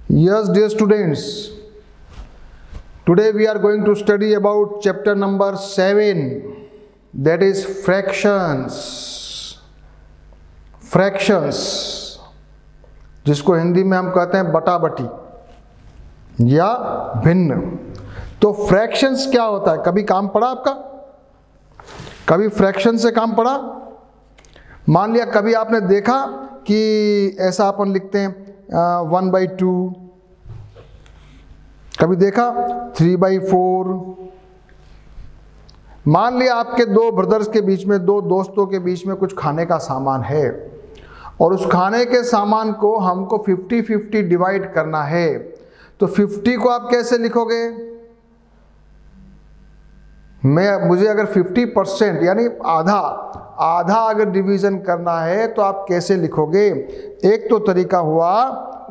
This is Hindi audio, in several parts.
Yes, dear students, today we are going to study about chapter number 7, that is fractions. Fractions, जिसको हिंदी में हम कहते हैं बटाबटी या भिन्न। तो फ्रैक्शंस क्या होता है? कभी काम पड़ा आपका? कभी फ्रैक्शन से काम पड़ा? मान लिया कभी आपने देखा कि ऐसा अपन लिखते हैं 1/2, कभी देखा 3/4। मान लिया आपके दो ब्रदर्स के बीच में, दो दोस्तों के बीच में कुछ खाने का सामान है और उस खाने के सामान को हमको 50-50 डिवाइड करना है। तो 50 को आप कैसे लिखोगे? मुझे अगर 50% यानी आधा अगर डिवीजन करना है तो आप कैसे लिखोगे? एक तो तरीका हुआ,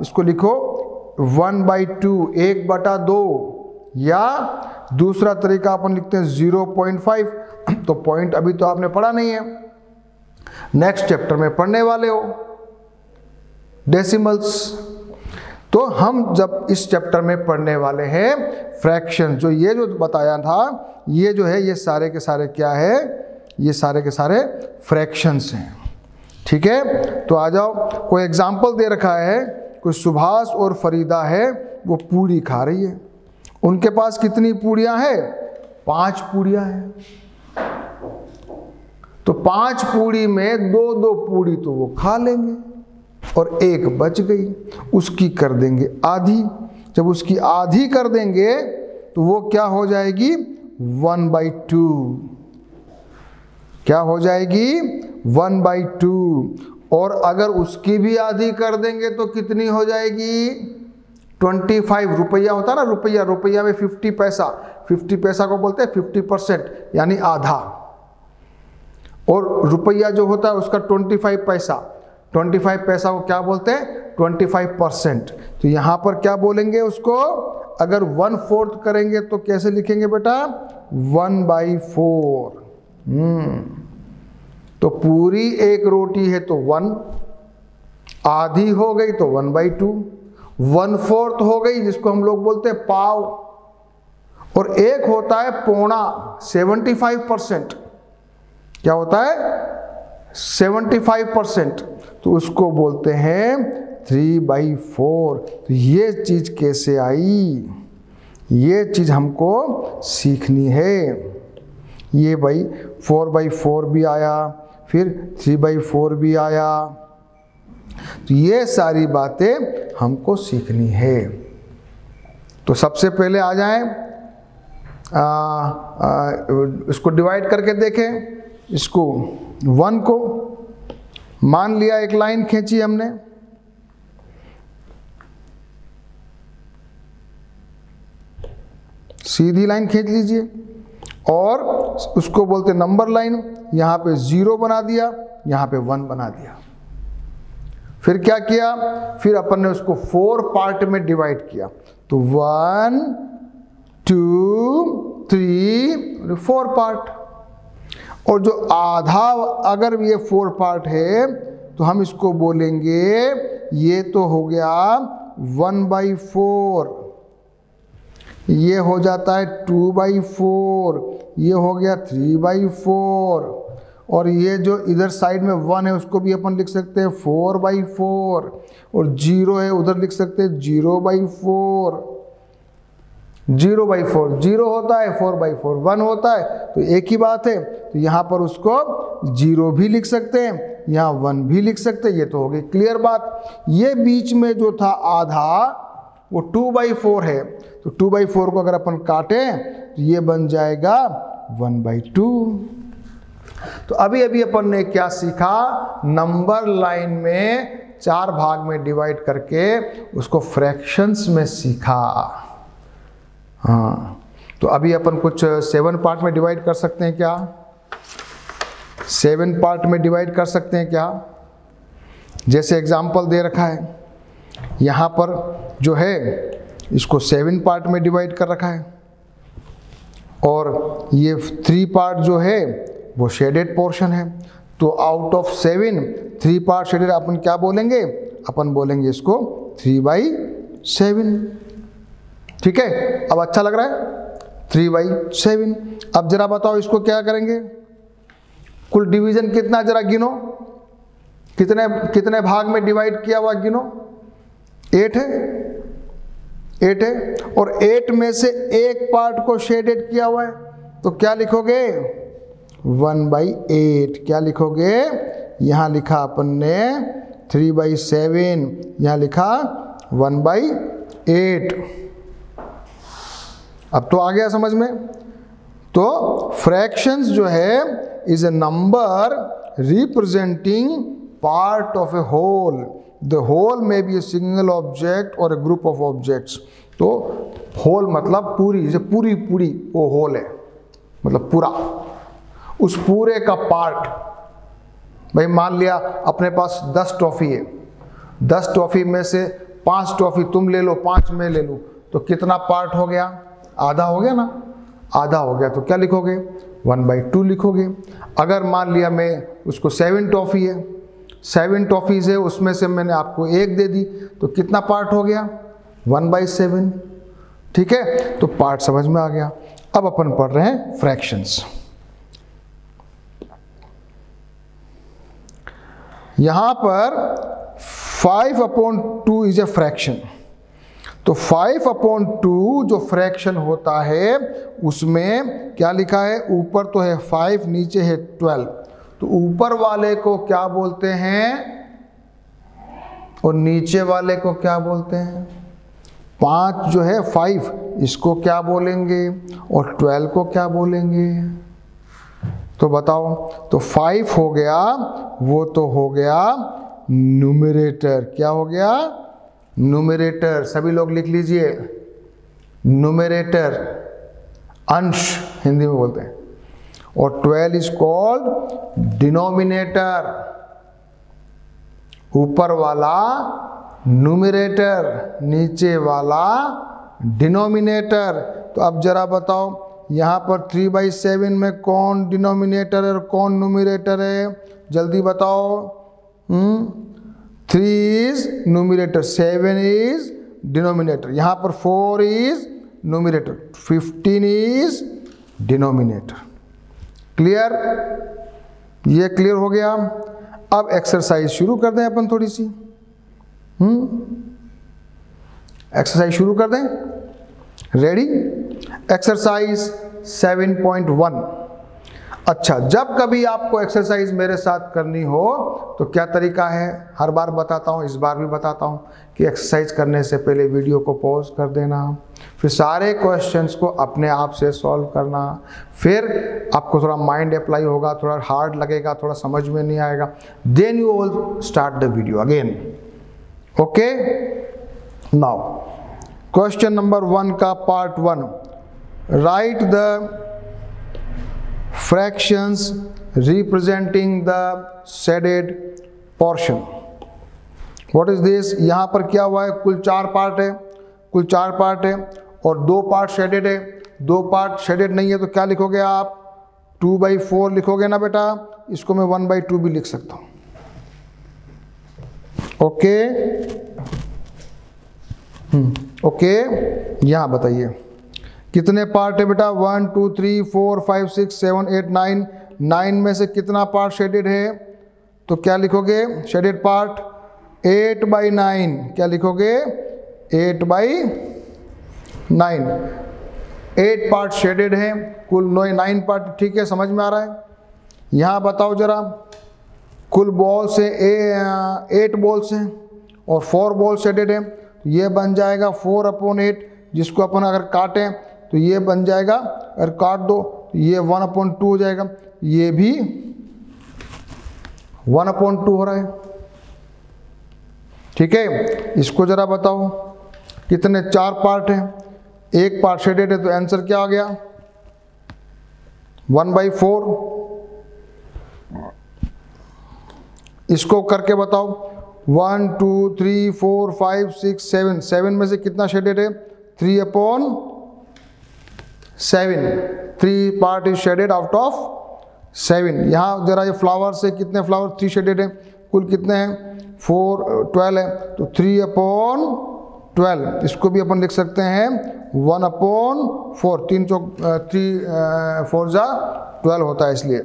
इसको लिखो 1/2, 1/2, या दूसरा तरीका अपन लिखते हैं 0.5। तो पॉइंट अभी तो आपने पढ़ा नहीं है, नेक्स्ट चैप्टर में पढ़ने वाले हो, डेसिमल्स। तो हम जब इस चैप्टर में पढ़ने वाले हैं फ्रैक्शन, जो ये जो बताया था, ये जो है ये सारे के सारे क्या है? ये सारे के सारे फ्रैक्शंस हैं। ठीक है, तो आ जाओ। कोई एग्जाम्पल दे रखा है, कोई सुभाष और फरीदा है, वो पूड़ी खा रही है। उनके पास कितनी पूड़ियां हैं? 5 पूड़ियां हैं। तो 5 पूड़ी में 2-2 पूड़ी तो वो खा लेंगे और एक बच गई, उसकी कर देंगे आधी। जब उसकी आधी कर देंगे तो वो क्या हो जाएगी? 1/2। क्या हो जाएगी? 1/2। और अगर उसकी भी आधी कर देंगे तो कितनी हो जाएगी? 25 रुपया होता है ना, रुपया में 50 पैसा, 50 पैसा को बोलते हैं 50%, यानी आधा। और रुपया जो होता है उसका 25 पैसा, 25 पैसा को क्या बोलते हैं? 25%। तो यहाँ पर क्या बोलेंगे उसको? अगर 1/4 करेंगे तो कैसे लिखेंगे बेटा? 1/4। तो पूरी एक रोटी है तो 1, आधी हो गई तो 1/2, 1/4 हो गई जिसको हम लोग बोलते हैं पाव, और एक होता है पौना, 75%। क्या होता है? 75%। तो उसको बोलते हैं 3/4। तो ये चीज कैसे आई? ये चीज हमको सीखनी है। ये भाई 4/4 भी आया, फिर 3/4 भी आया। तो ये सारी बातें हमको सीखनी है। तो सबसे पहले आ जाएं, इसको डिवाइड करके देखें। इसको 1 को मान लिया, एक लाइन खींची हमने, सीधी लाइन खींच लीजिए, और उसको बोलते नंबर लाइन। यहाँ पे 0 बना दिया, यहाँ पे 1 बना दिया। फिर क्या किया? फिर अपन ने उसको 4 पार्ट में डिवाइड किया। तो 1, 2, 3, 4 पार्ट। और जो आधा, अगर ये 4 पार्ट है तो हम इसको बोलेंगे, ये तो हो गया 1/4, ये हो जाता है 2/4, ये हो गया 3/4, और ये जो इधर साइड में 1 है उसको भी अपन लिख सकते हैं 4/4, और 0 है उधर लिख सकते हैं 0/4। 0/4 0 होता है, 4/4 1 होता है, तो एक ही बात है। तो यहाँ पर उसको 0 भी लिख सकते हैं, यहाँ 1 भी लिख सकते हैं। ये तो हो गई क्लियर बात। ये बीच में जो था आधा, वो 2/4 है। तो 2/4 को अगर अपन काटें तो ये बन जाएगा 1/2। तो अभी अपन ने क्या सीखा? नंबर लाइन में 4 भाग में डिवाइड करके उसको फ्रैक्शंस में सीखा। हाँ, तो अभी अपन कुछ 7 पार्ट में डिवाइड कर सकते हैं क्या? 7 पार्ट में डिवाइड कर सकते हैं क्या? जैसे एग्जाम्पल दे रखा है यहाँ पर, जो है इसको 7 पार्ट में डिवाइड कर रखा है, और ये 3 पार्ट जो है वो शेडेड पोर्शन है। तो आउट ऑफ 7 3 पार्ट शेडेड अपन क्या बोलेंगे? अपन बोलेंगे इसको 3/4। 7। ठीक है, अब अच्छा लग रहा है 3/7। अब जरा बताओ इसको क्या करेंगे, कुल डिवीजन कितना जरा गिनो, कितने भाग में डिवाइड किया हुआ गिनो, 8 है और 8 में से एक पार्ट को शेडेड किया हुआ है, तो क्या लिखोगे 1/8। क्या लिखोगे, यहां लिखा अपन ने 3/7, यहां लिखा 1/8। अब तो आ गया समझ में। तो फ्रैक्शंस जो है is a number representing part of a whole. The whole may be a single object or a group of objects. तो होल मतलब पूरी, जैसे पूरी वो होल है, मतलब पूरा, उस पूरे का पार्ट। भाई मान लिया अपने पास 10 टॉफी है, 10 टॉफी में से 5 टॉफी तुम ले लो, 5 मैं ले लूं, तो कितना पार्ट हो गया, आधा हो गया ना, आधा हो गया। तो क्या लिखोगे 1/2 लिखोगे। अगर मान लिया मैं उसको 7 टॉफी है, 7 टॉफीज है, उसमें से मैंने आपको 1 दे दी, तो कितना पार्ट हो गया 1/7। ठीक है, तो पार्ट समझ में आ गया। अब अपन पढ़ रहे हैं फ्रैक्शंस। यहां पर 5/2 इज ए फ्रैक्शन। तो 5/2 जो फ्रैक्शन होता है उसमें क्या लिखा है, ऊपर तो है 5, नीचे है 12। तो ऊपर वाले को क्या बोलते हैं और नीचे वाले को क्या बोलते हैं। 5 जो है 5, इसको क्या बोलेंगे और 12 को क्या बोलेंगे, तो बताओ। तो 5 हो गया, वो तो हो गया न्यूमरेटर। क्या हो गया, न्यूमरेटर। सभी लोग लिख लीजिए, न्यूमरेटर अंश हिंदी में बोलते हैं। और 12 इज कॉल्ड डिनोमिनेटर, ऊपर वाला न्यूमरेटर, नीचे वाला डिनोमिनेटर। तो अब जरा बताओ यहाँ पर 3/7 में कौन डिनोमिनेटर है और कौन न्यूमरेटर है, जल्दी बताओ। 3 इज न्यूमरेटर, 7 इज डिनोमिनेटर, यहाँ पर 4 is numerator, 15 is denominator. Clear, ये क्लियर हो गया। अब एक्सरसाइज शुरू कर दें अपन थोड़ी सी। एक्सरसाइज शुरू कर दें, रेडी। एक्सरसाइज 7.1। अच्छा, जब कभी आपको एक्सरसाइज मेरे साथ करनी हो तो क्या तरीका है, हर बार बताता हूँ, इस बार भी बताता हूँ कि एक्सरसाइज करने से पहले वीडियो को पॉज कर देना, फिर सारे क्वेश्चंस को अपने आप से सॉल्व करना, फिर आपको थोड़ा माइंड अप्लाई होगा, थोड़ा हार्ड लगेगा, थोड़ा समझ में नहीं आएगा, then you will start the video again. Okay, now question number 1 का part 1, write the fractions representing the shaded portion. What is this? यहाँ पर क्या हुआ है, कुल 4 पार्ट है, कुल 4 पार्ट है और 2 पार्ट शेडेड है। 2 पार्ट शेडेड नहीं है तो क्या लिखोगे आप, 2/4 लिखोगे ना बेटा। इसको मैं 1/2 भी लिख सकता हूँ। ओके, ओके, यहाँ बताइए कितने पार्ट है बेटा, 1 2 3 4 5 6 7 8 9। 9 में से कितना पार्ट शेडेड है, तो क्या लिखोगे शेडेड पार्ट 8/9। क्या लिखोगे 8/9। 8 पार्ट शेडेड है, कुल 9 पार्ट। ठीक है, समझ में आ रहा है। यहाँ बताओ जरा, कुल बॉल्स है 8 बॉल्स हैं और 4 बॉल शेडेड है, तो ये बन जाएगा 4/8, जिसको अपन अगर काटें तो ये बन जाएगा, अगर काट दो तो ये 1/2 हो जाएगा, ये भी 1/2 हो रहा है। ठीक है, इसको जरा बताओ कितने 4 पार्ट हैं, 1 पार्ट शेडेड है, तो आंसर क्या आ गया 1/4। इसको करके बताओ 1 2 3 4 5 6 7। 7 में से कितना शेडेड है, 3/7। 3 part is shaded out of 7। यहाँ जरा ये फ्लावर से कितने फ्लावर 3 शेडेड है, कुल कितने हैं 4 12 है, तो 3/12 12, इसको भी अपन लिख सकते हैं 1/4, 3 4 होता है इसलिए।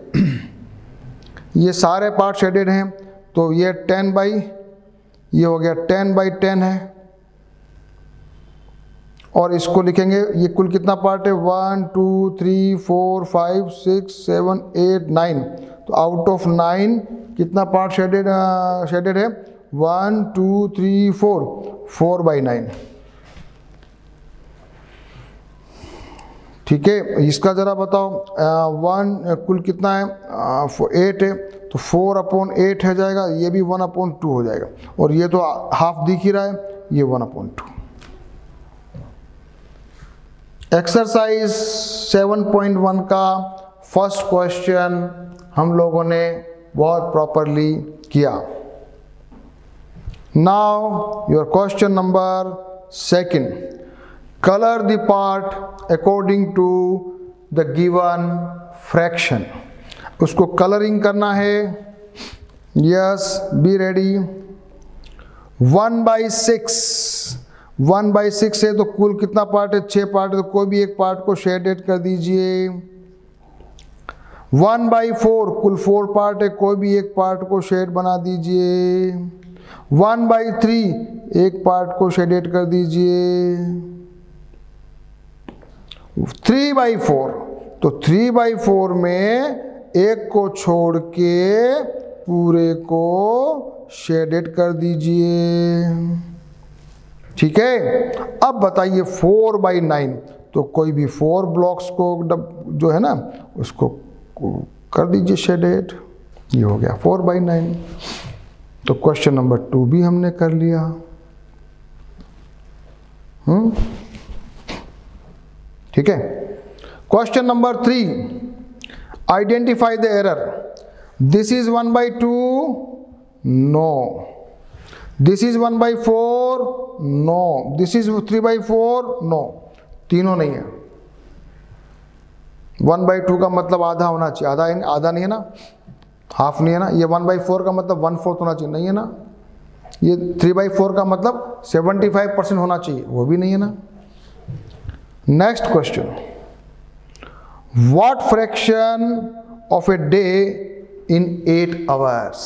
ये सारे पार्ट शेडेड हैं, तो ये 10 ये हो गया 10/10 है, और इसको लिखेंगे, ये कुल कितना पार्ट है 1 2 3 4 5 6 7 8 9, तो आउट ऑफ 9 कितना पार्ट शेडेड है 1 2 3 4/9। ठीक है, इसका ज़रा बताओ, 1 कुल कितना है 8 है, तो 4/8 है जाएगा, ये भी 1/2 हो जाएगा, और ये तो हाफ दिख ही रहा है, ये 1/2। एक्सरसाइज 7.1 का फर्स्ट क्वेश्चन हम लोगों ने बहुत प्रॉपरली किया। Now your question number 2, colour the part according to the given fraction. उसको कलरिंग करना है। Yes, be ready. 1/6 है, तो कुल कितना पार्ट है 6 पार्ट है, तो कोई भी एक पार्ट को शेडेड कर दीजिए। 1/4 कुल 4 पार्ट है, कोई भी एक पार्ट को शेड बना दीजिए। 1/3 एक पार्ट को शेडेड कर दीजिए। 3/4 तो 3/4 में एक को छोड़ के पूरे को शेडेड कर दीजिए। ठीक है, अब बताइए 4/9, तो कोई भी 4 ब्लॉक्स को जो है ना उसको कर दीजिए शेडेड, ये हो गया 4/9। तो क्वेश्चन नंबर 2 भी हमने कर लिया। ठीक है, question number 3, identify the error. This is 1/2, no. This is 1/4, no. This is 3/4, no. तीनों नहीं है। 1/2 का मतलब आधा होना चाहिए, आधा नहीं है ना, हाफ नहीं है ना। ये 1/4 का मतलब 1/4 होना चाहिए, नहीं है ना। ये 3/4 का मतलब 75% होना चाहिए, वो भी नहीं है ना। Next question, what fraction of a day in 8 hours.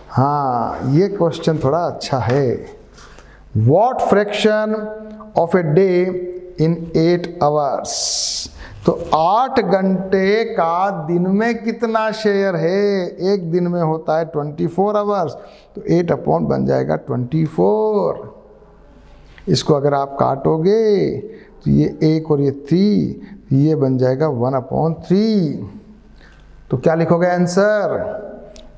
हाँ, ये क्वेश्चन थोड़ा अच्छा है। What fraction of a day in 8 hours, तो 8 घंटे का दिन में कितना शेयर है। एक दिन में होता है 24 आवर्स, तो 8 बन जाएगा 24। इसको अगर आप काटोगे तो ये 1 और ये 3, ये बन जाएगा 1/3। तो क्या लिखोगे आंसर,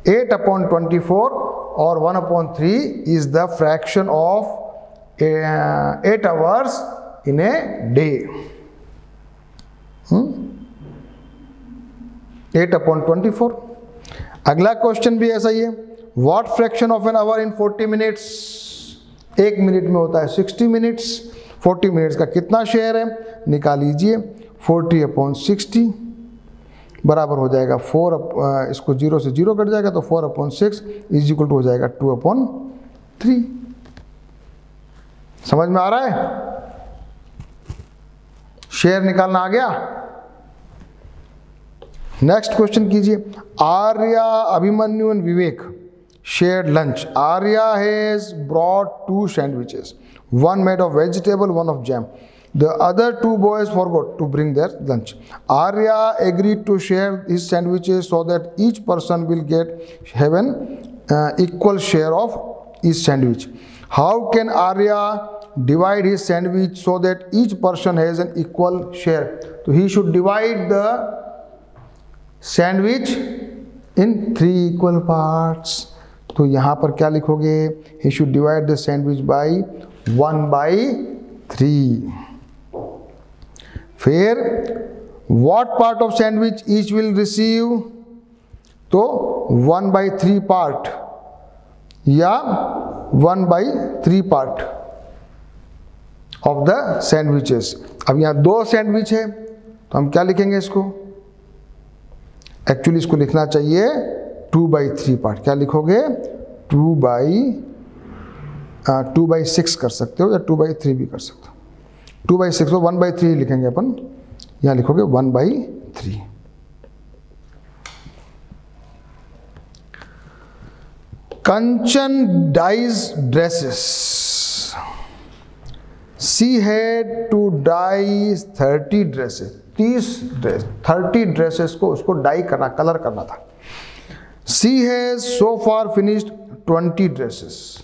8/24 और 1/3 is the fraction of 8 hours in a day. 8/24। अगला क्वेश्चन भी ऐसा ही है, what fraction of an hour in 40 minutes. 1 minute में होता है 60 मिनट्स। 40 मिनट्स का कितना शेयर है निकाल लीजिए। 40/60 बराबर हो जाएगा 4, इसको 0 से 0 कट जाएगा, तो 4/6 इज इक्वल टू हो जाएगा 2/3। समझ में आ रहा है, शेयर निकालना आ गया। नेक्स्ट क्वेश्चन कीजिए, Arya, Abhimanyu and Vivek shared lunch. Arya has brought 2 sandwiches, one made of vegetable, one of jam. The other 2 boys forgot to bring their lunch. Arya agreed to share his sandwiches so that each person will have an equal share of each sandwich. How can Arya divide his sandwich so that each person has an equal share? So he should divide the sandwich in 3 equal parts. तो यहाँ पर क्या लिखोगे, he should divide the sandwich by 1/3. फिर what part of sandwich each will receive, तो 1/3 पार्ट या 1/3 पार्ट ऑफ द सैंडविचेस। अब यहाँ 2 सैंडविच है, तो हम क्या लिखेंगे इसको, एक्चुअली इसको लिखना चाहिए 2/3 पार्ट। क्या लिखोगे, 2/3 2/6 कर सकते हो या 2/3 भी कर सकते हो। 2/6 को 1/3 लिखेंगे अपन, यहाँ लिखोगे 1/3। Kanchan dyes dresses, she had to dye 30 dresses, 30 dresses को उसको डाई करना, कलर करना था। She has so far finished 20 dresses,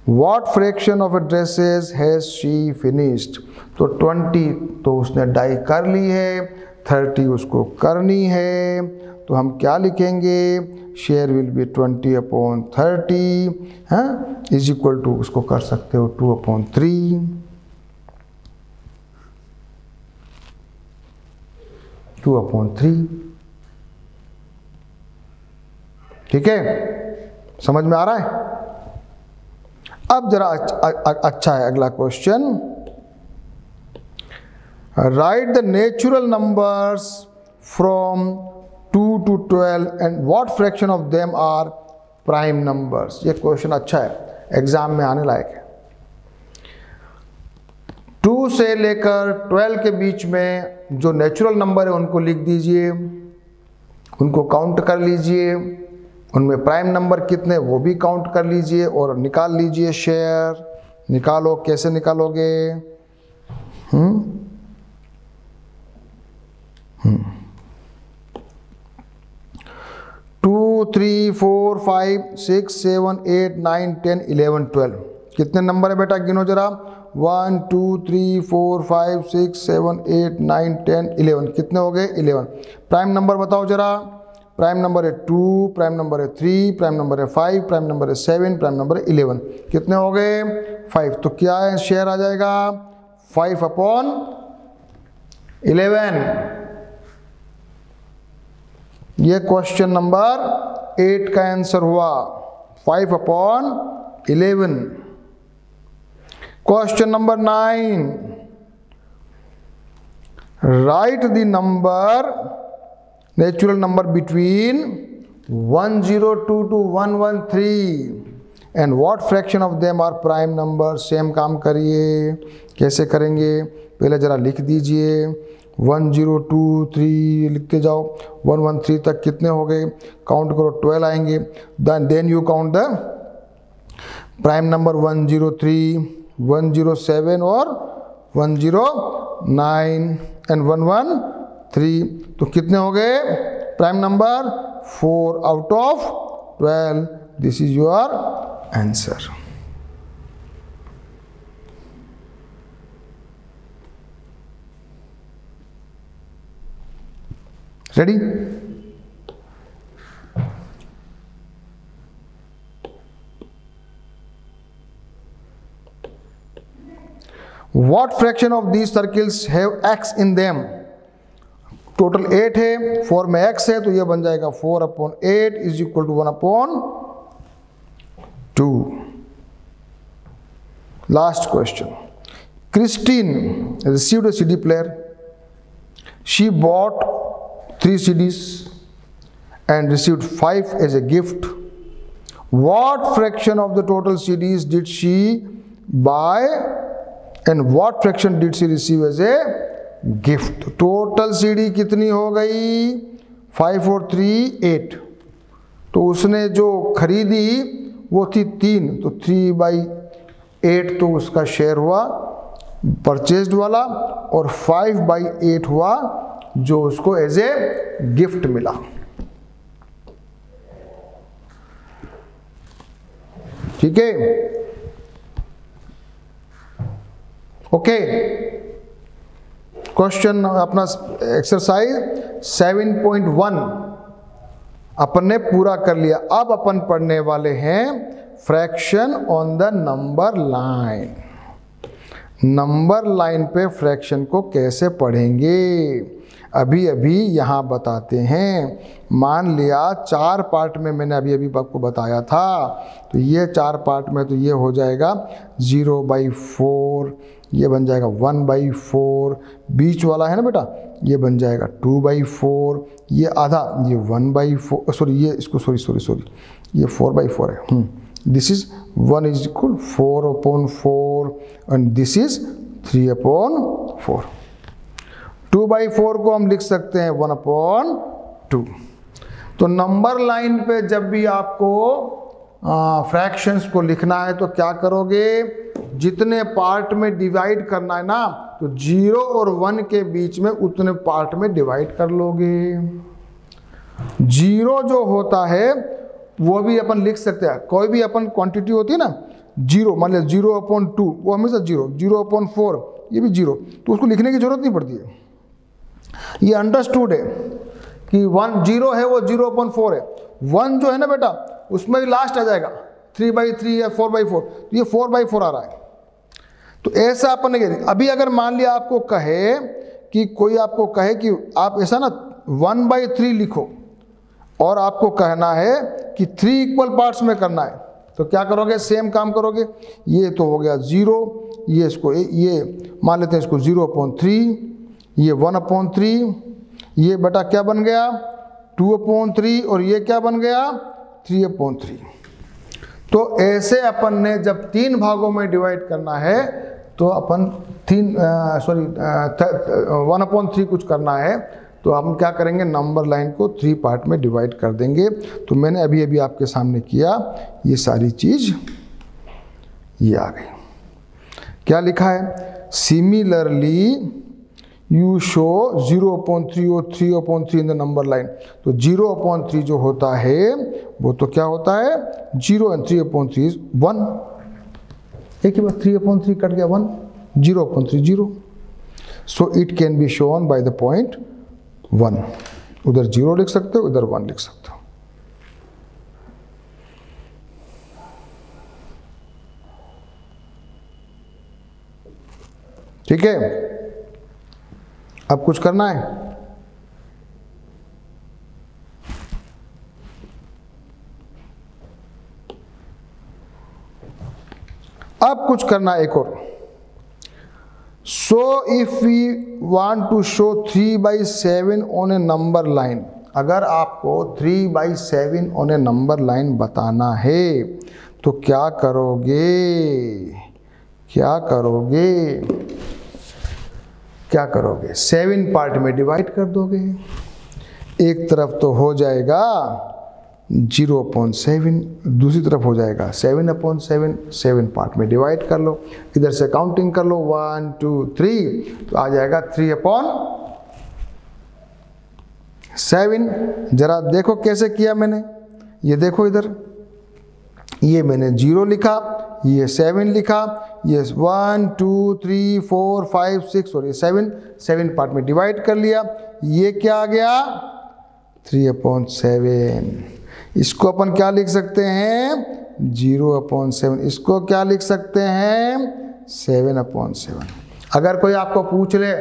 what fraction of dresses has she finished. तो 20 तो उसने डाई कर ली है, 30 उसको करनी है, तो हम क्या लिखेंगे, share will be 20/30 is equal to, उसको कर सकते हो 2/3, 2/3। ठीक है, समझ में आ रहा है। अब जरा अच्छा है अगला question, write the natural numbers from 2 to 12 and what fraction of them are prime numbers. ये क्वेश्चन अच्छा है, एग्जाम में आने लायक है। 2 से लेकर 12 के बीच में जो नेचुरल नंबर है उनको लिख दीजिए, उनको काउंट कर लीजिए, उनमें प्राइम नंबर कितने वो भी काउंट कर लीजिए और निकाल लीजिए शेयर। निकालो, कैसे निकालोगे? 2 3 4 5 6 7 8 9 10 11 12 कितने नंबर है बेटा, गिनो जरा। 1 2 3 4 5 6 7 8 9 10 11 कितने हो गए? 11। प्राइम नंबर बताओ जरा। प्राइम नंबर है 2, प्राइम नंबर है 3, प्राइम नंबर है 5, प्राइम नंबर है 7, प्राइम नंबर है 11। कितने हो गए? 5। तो क्या है, शेयर आ जाएगा 5/11। ये क्वेश्चन नंबर 8 का आंसर हुआ 5/11। Question number 9, write the number natural number between 102 to 113 and what fraction of them are prime number. Same काम करिए, कैसे करेंगे पहले जरा लिख दीजिए। 1 0 2 3 लिखते जाओ, 113 तक कितने हो गए, काउंट करो, 12 आएंगे। Then you count the prime number 103, 107 और 109 एंड 113। तो कितने हो गए prime number? 4 out of 12। This is your answer. Ready? What fraction of these circles have x in them? Total 8 है, 4 में x है, तो ये बन जाएगा 4/8 is equal to 1/2। Last question, Christine received a CD player. She bought 3 CDs and received 5 as a gift. What fraction of the total CDs did she buy and what fraction did she receive as a gift? Total CD कितनी हो गई? 5 और 3 8। तो उसने जो खरीदी वो थी 3, तो 3/8 तो उसका शेयर हुआ परचेज्ड वाला, और 5/8 हुआ जो उसको एज ए गिफ्ट मिला। ठीक है, ओके। क्वेश्चन अपना एक्सरसाइज 7.1 अपन ने पूरा कर लिया। अब अपन पढ़ने वाले हैं fraction on the number line. Number line पे फ्रैक्शन को कैसे पढ़ेंगे अभी अभी यहाँ बताते हैं। मान लिया 4 पार्ट में मैंने अभी आपको बताया था, तो ये 4 पार्ट में तो ये हो जाएगा 0/4, ये बन जाएगा 1/4, बीच वाला है ना बेटा ये बन जाएगा 2/4, ये आधा ये 1/4, सॉरी ये इसको सॉरी ये 4/4 है, this is 1 is equal 4/4 and this is 3/4। 2/4 को हम लिख सकते हैं 1/2। तो नंबर लाइन पे जब भी आपको फ्रैक्शंस को लिखना है तो क्या करोगे, जितने पार्ट में डिवाइड करना है ना, तो 0 और 1 के बीच में उतने पार्ट में डिवाइड कर लोगे। 0 जो होता है वो भी अपन लिख सकते हैं, कोई भी अपन क्वांटिटी होती है ना, 0 मान लिया 0/2 वो हमेशा 0, 0/4 ये भी 0, तो उसको लिखने की जरूरत नहीं पड़ती है। ये अंडरस्टूड है कि 1 0 है वो 0/4 है। 1 जो है ना बेटा उसमें भी लास्ट आ जाएगा 3/3 या 4/4, तो ये 4/4 आ रहा है। तो ऐसा अपन ने, अभी अगर मान लिया आपको कहे कि कोई आपको कहे कि आप ऐसा ना 1/3 लिखो और आपको कहना है कि 3 इक्वल पार्ट्स में करना है, तो क्या करोगे, सेम काम करोगे। ये तो हो गया 0, ये इसको ये मान लेते हैं इसको 0/3, ये 1/3, ये बेटा क्या बन गया 2/3 और ये क्या बन गया 3/3। तो ऐसे अपन ने जब 3 भागों में डिवाइड करना है तो अपन 1/3 कुछ करना है, तो हम क्या करेंगे, नंबर लाइन को 3 पार्ट में डिवाइड कर देंगे। तो मैंने अभी अभी आपके सामने किया, ये सारी चीज ये आ गई। क्या लिखा है, सिमिलरली यू शो 0/3 और 3/3 इन द नंबर लाइन। तो 0/3 जो होता है वो तो क्या होता है 0 एंड 3/3 इज 1। एक ही बात 3/3 कट गया 1, 0/3 0। So it can be shown by the point 1। उधर 0 लिख सकते हो, इधर 1 लिख सकते हो। ठीक है, अब कुछ करना है, अब कुछ करना है एक और। So if we want to show 3/7 on a number line, अगर आपको 3/7 ऑन ए नंबर लाइन बताना है तो क्या करोगे, क्या करोगे, क्या करोगे, 7 पार्ट में डिवाइड कर दोगे। एक तरफ तो हो जाएगा 0/7, दूसरी तरफ हो जाएगा 7/7, 7 पार्ट में डिवाइड कर लो। इधर से काउंटिंग कर लो 1 2 3, तो आ जाएगा 3/7। जरा देखो कैसे किया मैंने, ये देखो इधर, ये मैंने 0 लिखा, ये 7 लिखा, ये 1 2 3 4 5 6 और ये 7 पार्ट में डिवाइड कर लिया। ये क्या आ गया 3/7। इसको अपन क्या लिख सकते हैं 0/7, इसको क्या लिख सकते हैं 7/7। अगर कोई आपको पूछ ले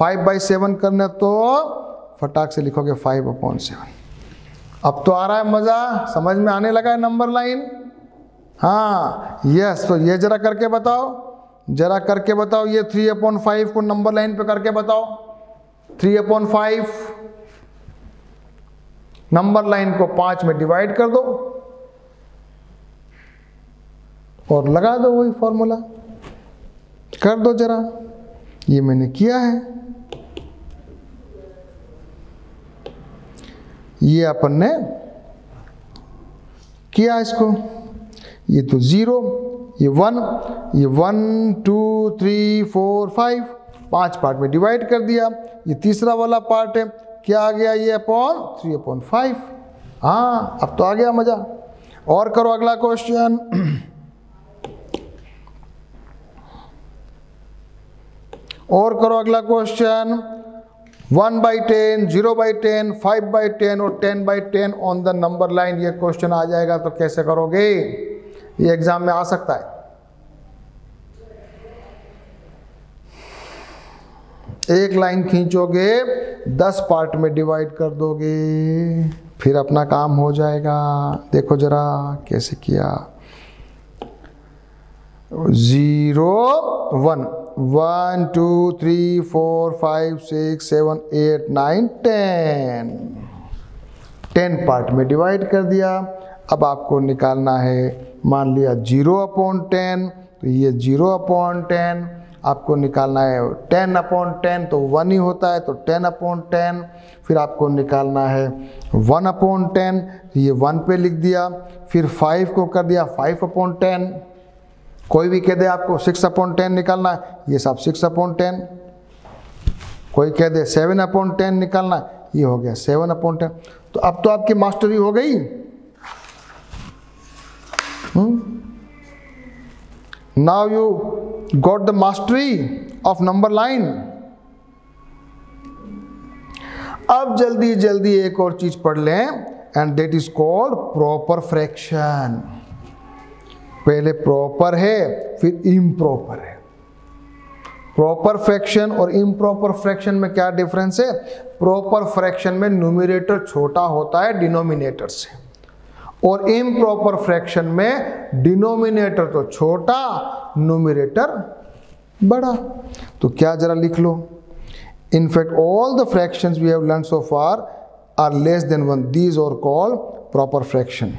5/7 करना तो फटाक से लिखोगे 5/7। अब तो आ रहा है मजा, समझ में आने लगा है नंबर लाइन। हाँ यस, तो ये जरा करके बताओ, जरा करके बताओ, ये 3/5 को नंबर लाइन पे करके बताओ। 3/5 नंबर लाइन को 5 में डिवाइड कर दो और लगा दो वही फॉर्मूला, कर दो जरा। ये मैंने किया है, ये अपन ने किया इसको। ये तो 0, ये 1, ये 1 2 3 4 5 5 पार्ट में डिवाइड कर दिया। ये तीसरा वाला पार्ट है, क्या आ गया ये अपॉन 3/5। हाँ अब तो आ गया मजा। और करो अगला क्वेश्चन। और करो अगला क्वेश्चन। 1/10, 0/10, 5/10 और 10/10 ऑन द नंबर लाइन। ये क्वेश्चन आ जाएगा तो कैसे करोगे, ये एग्जाम में आ सकता है। एक लाइन खींचोगे 10 पार्ट में डिवाइड कर दोगे, फिर अपना काम हो जाएगा। देखो जरा कैसे किया। 0 1 1 2 3 4 5 6 7 8 9 10 10 पार्ट में डिवाइड कर दिया। अब आपको निकालना है, मान लिया 0/10, तो ये 0/10, आपको निकालना है 10/10, तो 1 ही होता है, तो 10/10, फिर आपको निकालना है 1/10, ये 1 पे लिख दिया, फिर 5 को कर दिया 5/10, कोई भी कह दे आपको 6/10 निकालना है, ये सब 6/10, कोई कह दे 7/10 निकालना है, ये हो गया 7/10। तो अब तो आपकी मास्टरी हो गई। Now you got the mastery of number line. अब जल्दी जल्दी एक और चीज पढ़ लें, and that is called proper fraction. पहले प्रॉपर है, फिर इम्प्रॉपर है। प्रॉपर फ्रैक्शन और इम्प्रॉपर फ्रैक्शन में क्या डिफरेंस है? प्रॉपर फ्रैक्शन में न्यूमरेटर छोटा होता है डिनोमिनेटर से, और इम्प्रॉपर फ्रैक्शन में डिनोमिनेटर तो छोटा, न्यूमरेटर बड़ा। तो क्या जरा लिख लो, in fact all the fractions we have learn so far are less than 1, these are called proper fraction.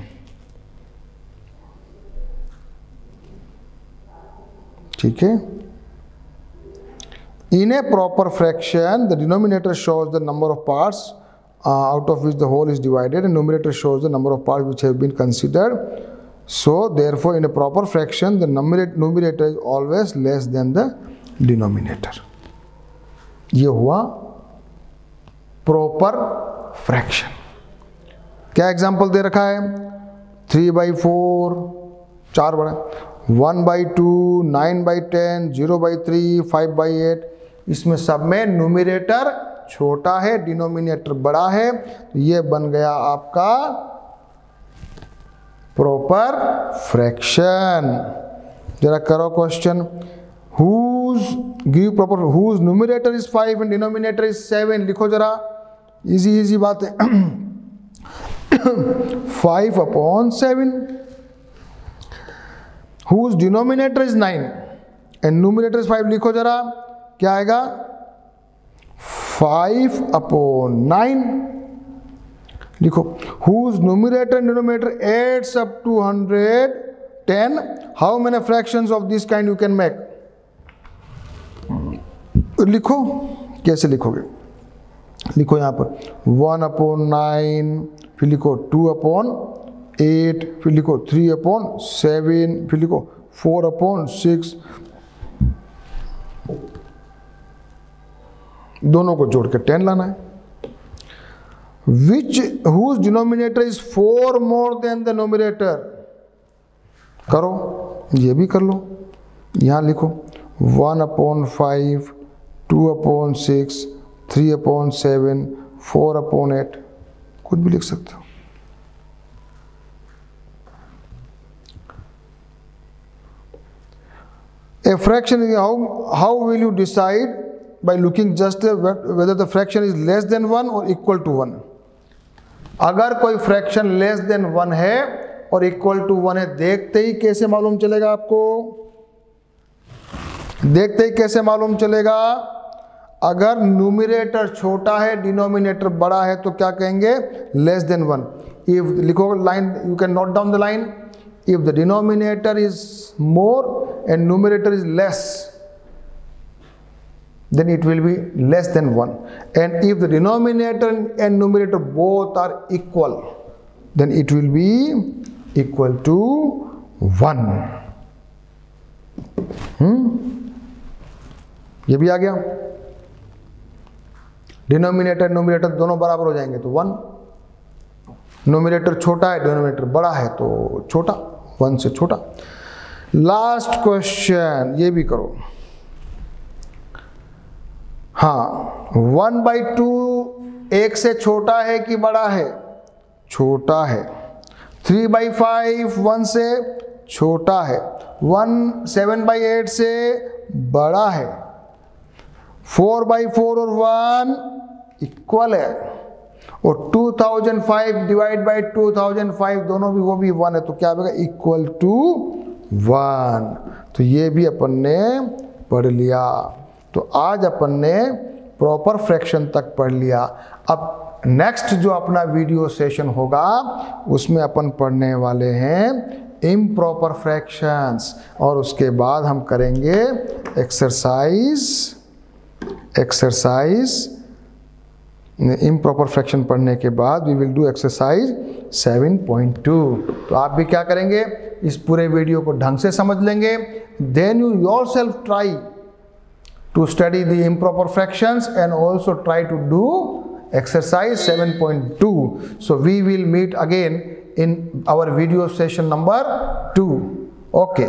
ठीक है। In a proper fraction, the denominator shows the number of parts out of which the whole is divided, and numerator shows the number of parts which have been considered. So, therefore, in a proper fraction, the numerator is always less than the denominator. ये हुआ proper fraction. क्या एग्जाम्पल दे रखा है? 3/4, 4 बड़ा, 1/2, 9/10, 0/3, 5/8। इसमें सब में न्यूमरेटर छोटा है, डिनोमिनेटर बड़ा है, तो ये बन गया आपका प्रॉपर फ्रैक्शन। जरा करो question, give proper whose numerator is 5 and denominator is 7। लिखो जरा, इजी बात है। 5/7, whose denominator is 9 and numerator is 5। लिखो जरा, क्या आएगा? 5/9। लिखो, whose numerator and denominator adds up to 110, how many fractions of this kind you can make? लिखो, कैसे लिखोगे? लिखो यहां पर 1/9, फिर लिखो 2/8, फिर लिखो 3/7, फिर लिखो 4/6, दोनों को जोड़ के 10 लाना है। whose denominator is 4 more than the numerator? करो, ये भी कर लो। यहां लिखो 1/5, 2/6, 3/7, 4/8, कुछ भी लिख सकते हो। A fraction is how will you decide? By looking just whether the fraction is less than 1 or equal to 1. अगर कोई फ्रैक्शन लेस देन 1 है और इक्वल टू 1 है, देखते ही कैसे मालूम चलेगा आपको? देखते ही कैसे मालूम चलेगा? अगर न्यूमरेटर छोटा है, डिनोमिनेटर बड़ा है, तो क्या कहेंगे? Less than 1। इफ लिखो line, you can note down the line, if the denominator is more and numerator is less, then it will be less than 1, and if the denominator and numerator both are equal, then it will be equal to 1। ये भी आ गया। डिनोमिनेटर न्यूमरेटर दोनों बराबर हो जाएंगे तो 1। न्यूमरेटर छोटा है, डिनोमिनेटर बड़ा है, तो छोटा, 1 से छोटा। लास्ट क्वेश्चन, ये भी करो। हाँ, 1/2 1 से छोटा है कि बड़ा है? छोटा है। 3/5 1 से छोटा है। 7/8 से बड़ा है। 4/4 और 1 इक्वल है, और 2005 डिवाइड बाई 2005 दोनों भी, वो भी 1 है, तो क्या आएगा? Equal to 1। तो ये भी अपन ने पढ़ लिया। तो आज अपन ने प्रॉपर फ्रैक्शन तक पढ़ लिया। अब नेक्स्ट जो अपना वीडियो सेशन होगा उसमें अपन पढ़ने वाले हैं इम्प्रॉपर फ्रैक्शंस, और उसके बाद हम करेंगे एक्सरसाइज इम्प्रॉपर फ्रैक्शन पढ़ने के बाद वी विल डू एक्सरसाइज 7.2। तो आप भी क्या करेंगे, इस पूरे वीडियो को ढंग से समझ लेंगे, then you yourself try to study the improper fractions and also try to do exercise 7.2. So we will meet again in our video session number 2. Okay.